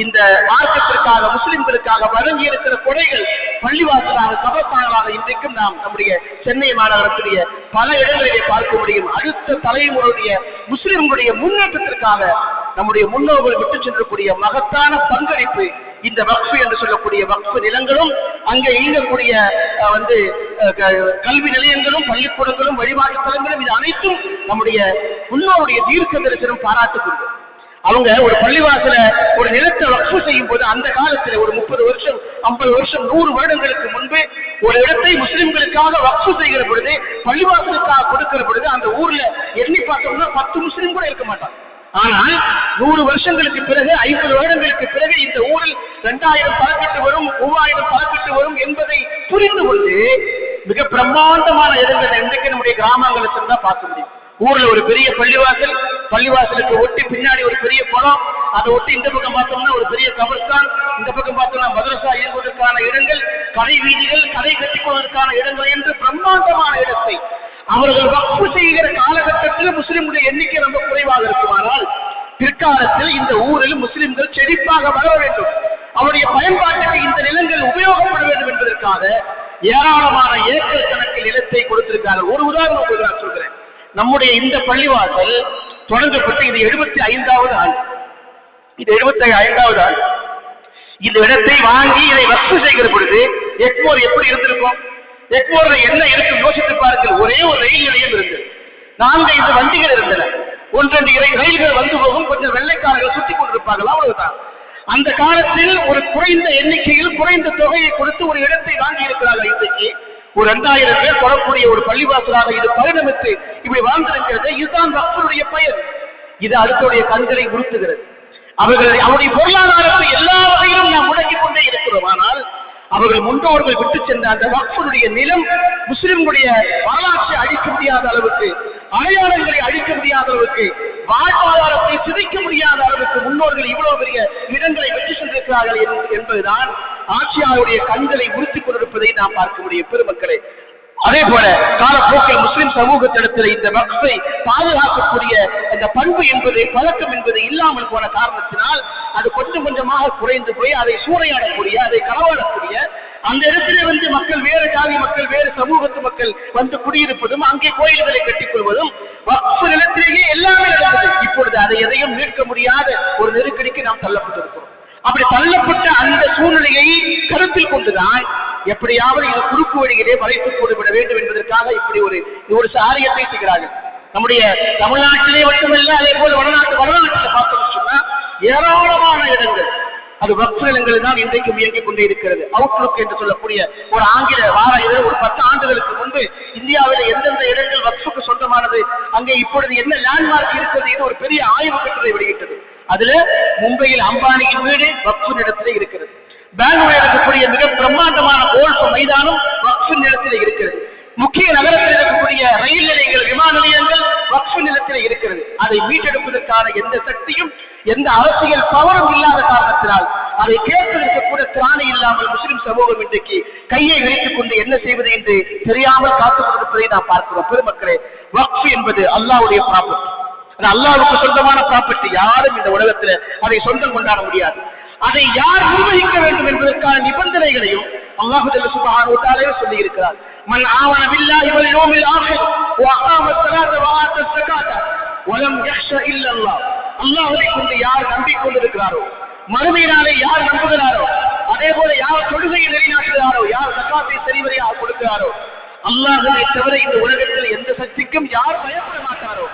இந்த மார்க்கத்திற்காக முஸ்லிம்களுக்காக வழங்கி இருக்கிற கொடைகள் பள்ளிவாசலாக சபஸ்தானமாக இன்றைக்கும் நாம் நம்முடைய சென்னை மாநகரத்துடைய பல இடங்களிலே பார்க்க முடியும். அடுத்த தலைமுறையுடைய முஸ்லிம்களுடைய முன்னேற்றத்திற்காக நம்முடைய முன்னோர்கள் விட்டு சென்றக்கூடிய மகத்தான பங்களிப்பு இந்த வக்ஃப் என்று சொல்லக்கூடிய வக்ஃப் நிலங்களும் அங்கே இயங்கக்கூடிய கல்வி நிலையங்களும் பள்ளிக்கூடங்களும் வழிபாட்டு தலங்களும் இது அனைத்தும் நம்முடைய முன்னோருடைய தீர்க்க தரிசனம் பாராட்டுகிறது. அவங்க ஒரு பள்ளிவாசல ஒரு நிலத்தை வக்ஃப் செய்யும் போது அந்த காலத்துல ஒரு 30 வருஷம் 50 வருஷம் 100 வருடங்களுக்கு முன்பு ஒரு இடத்தை முஸ்லிம்களுக்காக வக்ஃப் செய்கிற பொழுது பள்ளிவாசலுக்காக கொடுக்கிற பொழுது அந்த ஊர்ல எண்ணி பார்த்தோம்னா 10 முஸ்லிம் கூட இருக்க மாட்டாங்க. ஆனால் 100 வருஷங்களுக்கு பிறகு 50 வருடங்களுக்கு பிறகு இந்த ஊரில் 2000 பழக்கட்டு வரும், 3000 பழக்கட்டு வரும் என்பதை புரிந்து கொண்டு மிக பிரம்மாண்டமான இடங்களை இன்றைக்கு நம்முடைய கிராமங்களுக்கு தான் பார்க்க முடியும். ஊர்ல ஒரு பெரிய பள்ளிவாசல், பள்ளிவாசலுக்கு ஒட்டி பின்னாடி ஒரு பெரிய குளம், அதை ஒட்டி இந்த பக்கம் பார்த்தோம்னா ஒரு பெரிய கபர்ஸ்தான், இந்த பக்கம் பார்த்தோம்னா மதரசா இயங்குவதற்கான இடங்கள், கடை வீதிகள், கடை கட்டிக்கொள்வதற்கான இடங்கள் என்று பிரம்மாண்டமான இடத்தை அவர்கள் வக்ஃப் செய்கிற காலகட்டத்தில் முஸ்லிம்களுடைய எண்ணிக்கை ரொம்ப குறைவாக இருக்குமானால் பிற்காலத்தில் இந்த ஊரில் முஸ்லிம்கள் செழிப்பாக வளர வேண்டும், அவருடைய பயன்பாட்டுக்கு இந்த நிலங்கள் உபயோகப்பட வேண்டும் என்பதற்காக ஏராளமான ஏக்கர் கணக்கில் நிலத்தை கொடுத்திருக்கிறார்கள். ஒரு உதாரணம் நான் சொல்கிறேன். நம்முடைய இந்த பள்ளிவாசல் தொடங்கப்பட்டு இது 75வது ஆண்டு. இது 75வது ஆண்டு. இந்த இடத்தை வாங்கி இதை வக்ஃப் செய்கிற பொழுது எக்மோர் எப்படி இருந்திருக்கும்? எக்மோர்ல என்ன இருக்கும் யோசித்து பாருங்கள். ஒரே ஒரு ரயில் நிலையம் இருந்தது, 4-5 வண்டிகள் இருந்தன, 1-2 ரயில்கள் வந்து போகும், கொஞ்சம் வெள்ளைக்காரர்கள் சுற்றி கொண்டிருப்பார்கள், அவ்வளவுதான். அந்த காலத்தில் ஒரு குறைந்த எண்ணிக்கையில் குறைந்த தொகையை கொடுத்து ஒரு இடத்தை வாங்கி இருக்கிறார்கள். இன்றைக்கு ஒரு 2000 பேர் தொடரக்கூடிய ஒரு பள்ளிவாசலாக இது பரிணமித்து இப்படி வாழ்ந்திருக்கிறது. இதுதான் வக்ஃபுடைய பயன். இது அடுத்துடைய கண்களை உறுத்துகிறது. அவருடைய பொருளாதாரத்தை எல்லா வகையிலும் நாம் முடக்கிக் கொண்டே இருக்கிறோம். ஆனால் அவர்கள் முன்னோர்கள் விட்டு சென்ற அந்த வக்ஃபுடைய நிலம் முஸ்லிம்களுடைய வரலாற்றை அழிக்க முடியாத அளவுக்கு, அடையாளங்களை அழிக்க முடியாத அளவுக்கு, வாழ்வாதாரத்தை சிதைக்க முடியாத அளவுக்கு முன்னோர்கள் இவ்வளவு பெரிய இடங்களை வெற்றி சென்றிருக்கிறார்கள் என்பதுதான் ஆட்சியாளருடைய கண்களை உறுத்திக் கொண்டிருப்பதை நாம் பார்க்க முடியும். பெருமக்களே, அதே போல காலப்போக்கில் முஸ்லிம் சமூகத்திடத்தில் இந்த வக்ஃபை பாதுகாக்கக்கூடிய அந்த பண்பு என்பது, பழக்கம் என்பது இல்லாமல் போன காரணத்தினால் அது கொஞ்சம் கொஞ்சமாக குறைந்து போய் அதை சூறையாடக்கூடிய, அதை களவாடக்கூடிய, அந்த இடத்திலே மக்கள் வேறு ஜாதி மக்கள், வேறு சமூகத்து மக்கள் வந்து குடியிருப்பதும், அங்கே கோயில்களை கட்டிக் கொள்வதும் வக்ஃப் நிலத்திலேயே எல்லாமே நடந்தது. இப்பொழுது அதை எதையும் மீட்க முடியாத ஒரு நெருக்கடிக்கு நாம் தள்ளப்பட்டிருக்கிறோம். அப்படி தள்ளப்பட்ட அந்த சூழ்நிலையை கருத்தில் கொண்டுதான் எப்படியாவது இது குறுக்கு வழிகளே வளைத்துக் கொண்டுவிட வேண்டும் என்பதற்காக இப்படி ஒரு சாரியத்தை செய்கிறார்கள். நம்முடைய தமிழ்நாட்டிலே மட்டுமல்ல, அதே போல வடநாட்டில் பார்த்தோம்னு சொன்னா ஏராளமான இடங்கள் அது வக்ஃப் நிலங்கள் தான் இன்றைக்கும் இயங்கிக் கொண்டே இருக்கிறது. அவுட்லுக் என்று சொல்லக்கூடிய ஒரு ஆங்கில வார இதழ் ஒரு 10 ஆண்டுகளுக்கு முன்பு இந்தியாவில் எந்தெந்த இடங்கள் வக்ஃபுக்கு சொந்தமானது, அங்கே இப்பொழுது என்ன லேண்ட்மார்க் இருக்கிறது என்று ஒரு பெரிய ஆய்வு கட்டுரை வெளியிட்டது. அதுல மும்பையில் அம்பானியின் வீடு வக்ஃப் நிலத்திலே இருக்கிறது. பெங்களூரில் இருக்கக்கூடிய மிக பிரம்மாண்டமான கோல்ஃப் மைதானம் வக்ஃப் நிலத்திலே இருக்கிறது. முக்கிய நகரத்தில் இருக்கக்கூடிய ரயில் நிலையங்கள், விமான நிலையங்கள் வக்ஃப் நிலத்திலே இருக்கிறது. அதை மீட்டெடுப்பதற்கான எந்த சக்தியும் எந்த அரசியல் பவரும் இல்லாத காரணத்தினால் அதை கேட்பதற்கு கூட திராணி இல்லாமல் முஸ்லிம் சமூகம் இன்றைக்கு கையை விரித்துக் கொண்டு என்ன செய்வது என்று தெரியாமல் காத்துக் கொண்டிருப்பதை நாம் பார்க்கிறோம். பெருமக்களே, வக்ஃப் என்பது அல்லாஹ்வுடைய ப்ராப்பர்ட்டி. அது அல்லாஹ்வுக்கு சொந்தமான ப்ராப்பர்ட்டி. யாரும் இந்த உலகத்தில் அதை சொந்தம் கொண்டாட முடியாது. அதை யார் நிர்வகிக்க வேண்டும் என்பதற்கான நிபந்தனைகளையும் அல்லாஹ் சுப்ஹானஹு வ தஆலா சொல்லி இருக்கிறார். மன் ஆமன பில்லாஹி வல் யௌமில் ஆகிர் வ அகாம ஸலாத வ ஆத ஸகாத வ லம் யக்ஷ இல்ல அல்லாஹ். அல்லாஹ்வை கொண்டு யார் நம்பிக்கொண்டிருக்கிறாரோ, மறுமையினாலே யார் நம்புகிறாரோ, அதே போல யார் தொழுகையை நிலைநாட்டுகிறாரோ, யார் ஸகாத்தை சரிவரையாக கொடுக்கிறாரோ, அல்லாஹ்வை தவிர இந்த உலகத்தில் எந்த சக்திக்கும் யார் பயப்பட மாட்டாரோ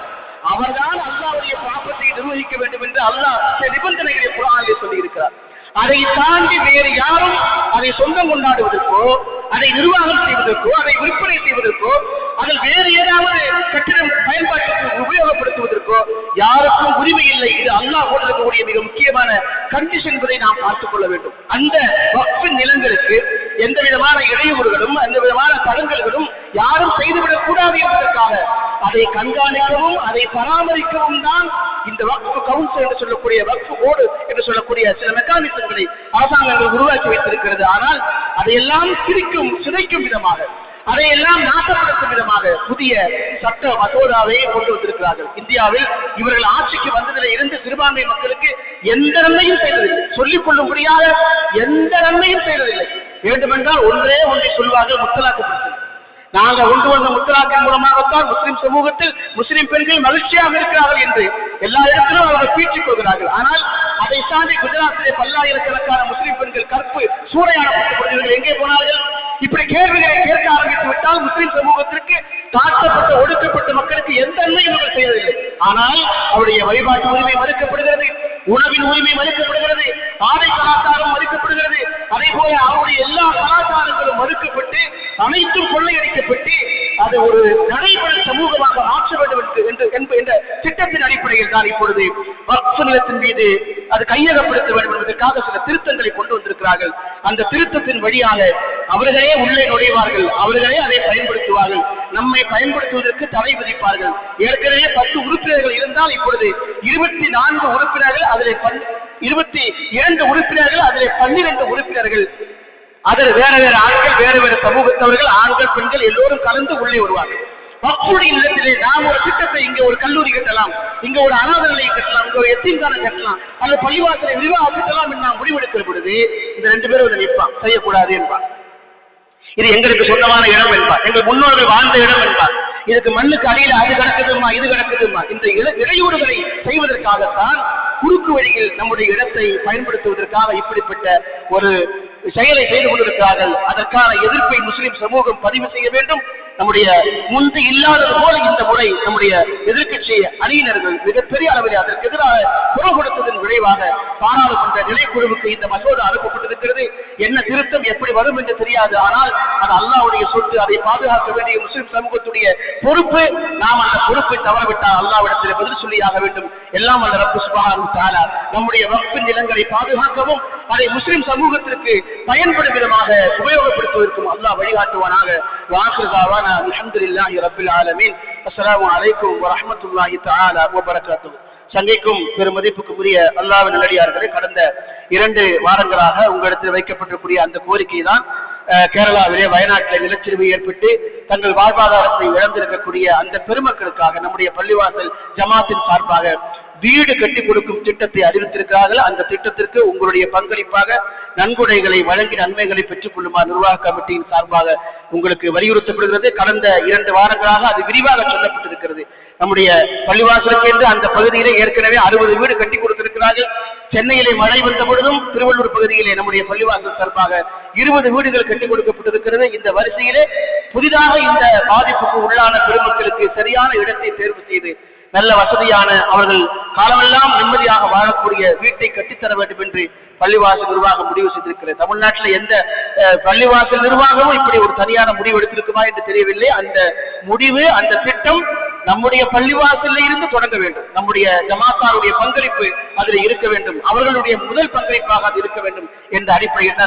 அவர்தான் அல்லாஹ்வுடைய பாவத்தை நிர்வகிக்க வேண்டும் என்று அல்லாஹ் நிபந்தனைகளை குர்ஆனிலே சொல்லி இருக்கிறார். அதை தாண்டி வேறு யாரும் அதை சொந்தம் கொண்டாடுவதற்கோ, அதை நிர்வாகம் செய்வதற்கோ, அதை விற்பனை செய்வதற்கோ, அதில் வேறு ஏதாவது கட்டிடம் பயன்பாட்டுக்கு உபயோகப்படுத்துவதற்கோ யாருக்கும் உரிமை இல்லை. இது அல்லாஹ் போட்டிருக்கக்கூடிய மிக முக்கியமான கண்டிஷன் என்பதை நாம் பார்த்துக் கொள்ள வேண்டும். அந்த வக்ஃப் நிலங்களுக்கு எந்த விதமான இடையூறுகளும் எந்த விதமான தடங்கல்களும் யாரும் செய்துவிடக் கூடாது என்பதற்காக அதை கண்காணிக்கவும் அதை பராமரிக்கவும் தான் இந்த வக்ஃப் கவுன்சில் என்று சொல்லக்கூடிய வக்ஃப் போர்டு என்று சொல்லக்கூடிய சில மெக்கானிசங்களை அரசாங்கங்கள் உருவாக்கி வைத்திருக்கிறது. ஆனால் அதையெல்லாம் சிதைக்கும் விதமாக அதையெல்லாம் நாசப்படுத்தும் விதமாக புதிய சட்ட மசோதாவை கொண்டு வந்திருக்கிறார்கள். இந்தியாவில் இவர்கள் ஆட்சிக்கு வந்ததில் இருந்து சிறுபான்மை மக்களுக்கு எந்த நன்மையும் செய்ததில்லை, சொல்லிக் கொள்ளும்படியாக எந்த நன்மையும் செய்ததில்லை. வேண்டுமென்றால் ஒன்றே ஒன்றை சொல்வார்கள், முத்தலாக்கு பிரச்சனை. நாங்கள் கொண்டு வந்த முத்தலாக்கின் மூலமாகத்தான் முஸ்லிம் சமூகத்தில் முஸ்லிம் பெண்கள் மகிழ்ச்சியாக இருக்கிறார்கள் என்று எல்லா இடத்திலும் அவர்கள் பீற்றிக் கொள்கிறார்கள். ஆனால் அதை தாண்டி குஜராத்திலே பல்லாயிரக்கணக்கான முஸ்லிம் பெண்கள் கற்பு சூறையாடப்பட்டு எங்கே போனார்கள்? இப்படி கேள்விகளை கேட்க ஆரம்பித்து விட்டால் முஸ்லிம் சமூகத்திற்கு தாழ்த்தப்பட்ட ஒடுக்கப்பட்ட மக்களுக்கு எந்த நன்மையும் அவர்கள் செய்வதில்லை. ஆனால் அவருடைய வழிபாட்டு உரிமை மறுக்கப்படுகிறது, உணவின் உரிமை மறுக்கப்படுகிறது, ஆடை கலாச்சாரம் மறுக்கப்படுகிறது. அதே போல அவருடைய எல்லா கலாச்சாரங்களும் மறுக்கப்பட்டு அனைத்தும் கொள்ளையடிக்கப்பட்டு அது ஒரு நடைமுறை சமூகமாக மாற்ற வேண்டும் என்ற திட்டத்தின் அடிப்படையில் தான் இப்பொழுது வக்ஃப் நிலத்தின் மீது அது கையகப்படுத்த வேண்டும் என்பதற்காக சில திருத்தங்களை கொண்டு வந்திருக்கிறார்கள். அந்த திருத்தத்தின் வழியாக அவர்களே உள்ளே நுழைவார்கள், அவர்களே அதை பயன்படுத்துவார்கள், நம்மை பயன்படுத்துவதற்கு தடை விதிப்பார்கள். ஏற்கனவே 10 உறுப்பினர்கள் இருந்தால் இப்பொழுது 24 உறுப்பினர்கள், அதில் 22 உறுப்பினர்கள், அதில் 12 உறுப்பினர்கள், அதில் வேற வேற ஆண்கள், வேற வேற சமூகத்தவர்கள், ஆண்கள் பெண்கள் எல்லோரும் கலந்து உள்ளே வருவார்கள். வக்ஃபுடைய நிலத்திலே நாம் ஒரு திட்டத்தை, இங்க ஒரு கல்லூரி கட்டலாம், இங்க ஒரு அனாதை நிலையம் கட்டலாம், இங்க ஒரு எத்தீம்கானம் கட்டலாம், அல்லது பள்ளிவாசலை விரிவாக கட்டலாம் என்று நாம் முடிவெடுக்கிற பொழுது இந்த 2 பேரும் அதை நிற்பான், செய்யக்கூடாது என்பார். இது எங்களுக்கு சொந்தமான இடம் என்பார், எங்கள் முன்னோர்கள் வாழ்ந்த இடம் என்பார். இதுக்கு மண்ணுக்கு அடியில் அது கிடக்குதுமா இது கிடக்குதுமா. இந்த இடையூறுகளை செய்வதற்காகத்தான் குறுக்கு வழியில் நம்முடைய இடத்தை பயன்படுத்துவதற்காக இப்படிப்பட்ட ஒரு செயலை செய்து கொண்டிருக்கிறார்கள். அதற்கான எதிர்ப்பை முஸ்லிம் சமூகம் பதிவு செய்ய வேண்டும். நம்முடைய முன்பு இல்லாதது போல இந்த முறை நம்முடைய எதிர்க்கட்சி அணியினர்கள் மிகப்பெரிய அளவில் அதற்கு எதிராக குரல் கொடுத்ததன் விளைவாக பாராளுமன்ற நிலைக்குழுவுக்கு இந்த மசோதா அனுப்பப்பட்டிருக்கிறது. என்ன திருத்தம் எப்படி வரும் என்று தெரியாது. ஆனால் அது அல்லாஹ்வுடைய சொத்து, அதை பாதுகாக்க வேண்டிய முஸ்லிம் சமூகத்துடைய பொறுப்பு. நாம் அந்த பொறுப்பை தவறவிட்டால் அல்லாஹ்விடத்தில் பதில் சொல்லியாக வேண்டும். எல்லாம் அல்ல ரப்பு சுப்ஹானஹு வ தஆலா நம்முடைய வக்ஃப் நிலங்களை பாதுகாக்கவும் அதை முஸ்லிம் சமூகத்திற்கு பயன்படும் விதமாக உபயோகப்படுத்துவதற்கும் அல்லாஹ் வழிகாட்டுவானாக. வாஹிருதாவானா அல்ஹம்துலில்லாஹி ரப்பில் ஆலமீன். அஸ்ஸலாமு அலைக்கும் வரஹ்மத்துல்லாஹி தஆலா வ பரகாத்துஹு. சங்கைக்கும் பெருமதிப்புக்குரிய அல்லாஹ்வின் நல்லடியார்களே, கடந்த 2 வாரங்களாக உங்களிடத்தில் வைக்கப்பட்டிருக்கூடிய அந்த கோரிக்கை தான் கேரளாவிலே வயநாட்டில் நிலச்சரிவு ஏற்பட்டு தங்கள் வாழ்வாதாரத்தை இழந்திருக்கக்கூடிய அந்த பெருமக்களுக்காக நம்முடைய பள்ளிவாசல் ஜமாத்தின் சார்பாக வீடு கட்டி கொடுக்கும் திட்டத்தை அறிவித்திருக்கிறார்கள். அந்த திட்டத்திற்கு உங்களுடைய பங்களிப்பாக நன்கொடைகளை வழங்கி நன்மைகளை பெற்றுக் கொள்ளுமாறு நிர்வாக கமிட்டியின் சார்பாக உங்களுக்கு வலியுறுத்தப்படுகிறது. கடந்த 2 வாரங்களாக அது விரிவாக சொல்லப்பட்டிருக்கிறது. நம்முடைய பள்ளிவாசலுக்கு என்று அந்த பகுதியிலே ஏற்கனவே 60 வீடு கட்டி கொடுத்திருக்கிறார்கள். சென்னையிலே மழை வந்த பொழுதும் திருவள்ளூர் பகுதியிலே நம்முடைய பள்ளிவாசல் சார்பாக 20 வீடுகள் கட்டிக் கொடுக்கப்பட்டிருக்கிறது. இந்த வரிசையிலே புதிதாக இந்த பாதிப்புக்கு உள்ளான பெருமக்களுக்கு சரியான இடத்தை தேர்வு செய்து நல்ல வசதியான அவர்கள் காலமெல்லாம் நிம்மதியாக வாழக்கூடிய வீட்டை கட்டித்தர வேண்டும் என்று பள்ளிவாசல் நிர்வாகம் முடிவு செய்திருக்கிறது. தமிழ்நாட்டில் எந்த பள்ளிவாசல் நிர்வாகமும் இப்படி ஒரு தனியான முடிவு எடுத்திருக்குமா என்று தெரியவில்லை. அந்த முடிவு, அந்த திட்டம் நம்முடைய பள்ளிவாசலில் இருந்து தொடங்க வேண்டும். நம்முடைய ஜமாத்தாருடைய பங்களிப்பு அதில் இருக்க வேண்டும், அவர்களுடைய முதல் பங்களிப்பாக அது இருக்க வேண்டும் என்ற அடிப்படையில்